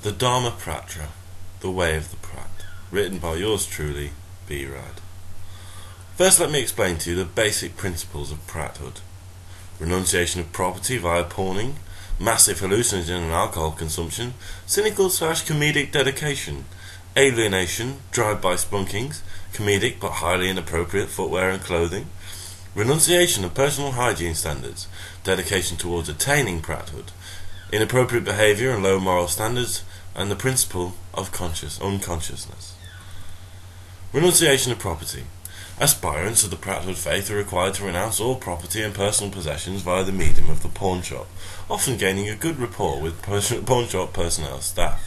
The Dharmapratra, The Way of the Prat, written by yours truly, B-Rad. First, let me explain to you the basic principles of prathood. Renunciation of property via pawning, massive hallucinogen and alcohol consumption, cynical/comedic dedication, alienation, drive-by spunkings, comedic but highly inappropriate footwear and clothing, renunciation of personal hygiene standards, dedication towards attaining prathood, inappropriate behaviour and low moral standards, and the principle of unconsciousness. Renunciation of property. Aspirants of the prathood faith are required to renounce all property and personal possessions via the medium of the pawn shop, often gaining a good rapport with pawn shop personnel staff.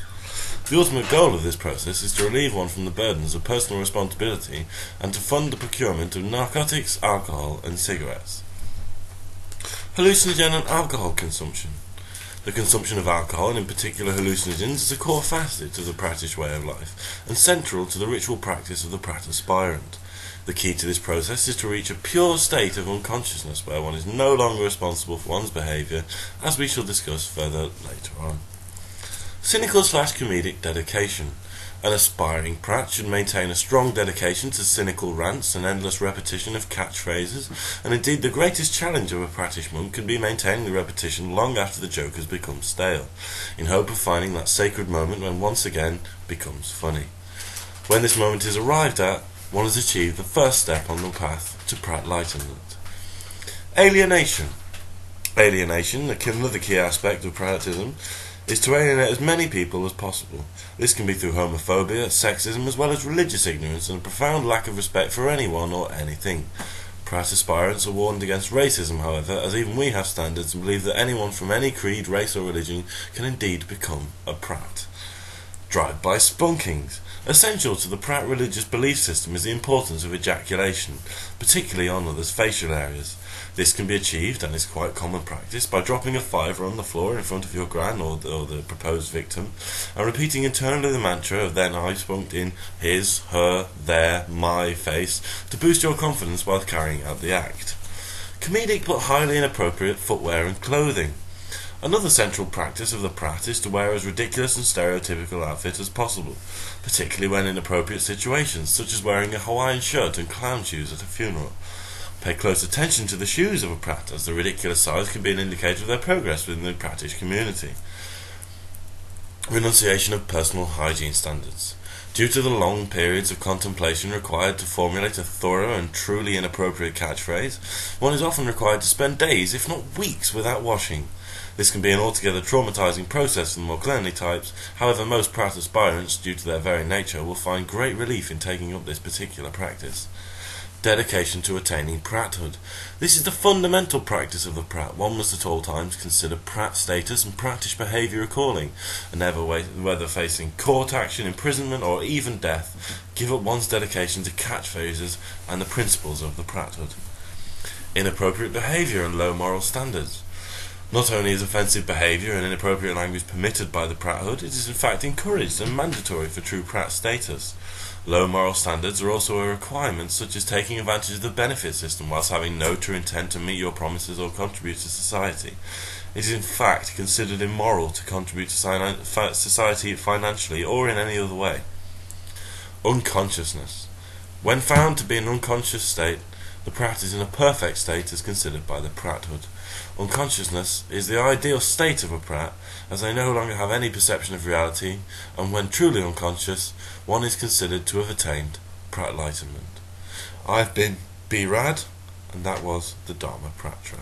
The ultimate goal of this process is to relieve one from the burdens of personal responsibility and to fund the procurement of narcotics, alcohol and cigarettes. Hallucinogen and alcohol consumption. The consumption of alcohol, and in particular hallucinogens, is a core facet of the prattish way of life, and central to the ritual practice of the prat aspirant. The key to this process is to reach a pure state of unconsciousness, where one is no longer responsible for one's behaviour, as we shall discuss further later on. Cynical/comedic dedication. An aspiring prat should maintain a strong dedication to cynical rants and endless repetition of catchphrases, and indeed the greatest challenge of a prattish monk can be maintaining the repetition long after the joke has become stale, in hope of finding that sacred moment when once again becomes funny. When this moment is arrived at, one has achieved the first step on the path to prat-lightenment. Alienation. Alienation, another key aspect of pratism, is to alienate as many people as possible. This can be through homophobia, sexism, as well as religious ignorance and a profound lack of respect for anyone or anything. Prat aspirants are warned against racism, however, as even we have standards and believe that anyone from any creed, race or religion can indeed become a prat. Drive-by spunkings. Essential to the prat religious belief system is the importance of ejaculation, particularly on others' facial areas. This can be achieved, and is quite common practice, by dropping a fiver on the floor in front of your gran or the proposed victim, and repeating internally the mantra of "then I spunked in his, her, their, my face" to boost your confidence while carrying out the act. Comedic but highly inappropriate footwear and clothing. Another central practice of the prat is to wear as ridiculous and stereotypical outfit as possible, particularly when in appropriate situations, such as wearing a Hawaiian shirt and clown shoes at a funeral. Pay close attention to the shoes of a prat, as the ridiculous size can be an indicator of their progress within the prattish community. Renunciation of personal hygiene standards. Due to the long periods of contemplation required to formulate a thorough and truly inappropriate catchphrase, one is often required to spend days, if not weeks, without washing. This can be an altogether traumatizing process for the more cleanly types. However, most prat aspirants, due to their very nature, will find great relief in taking up this particular practice. Dedication to attaining prathood. This is the fundamental practice of the prat. One must at all times consider prat status and prattish behaviour a calling, and never, whether facing court action, imprisonment, or even death, give up one's dedication to catchphrases and the principles of the prathood. Inappropriate behaviour and low moral standards. Not only is offensive behaviour and inappropriate language permitted by the prathood, it is in fact encouraged and mandatory for true prat status. Low moral standards are also a requirement, such as taking advantage of the benefit system whilst having no true intent to meet your promises or contribute to society. It is in fact considered immoral to contribute to society financially or in any other way. Unconsciousness. When found to be an unconscious state, the prat is in a perfect state as considered by the prathood. Unconsciousness is the ideal state of a prat, as they no longer have any perception of reality, and when truly unconscious, one is considered to have attained prat-lightenment. I've been B-Rad, and that was the Dharmapratra.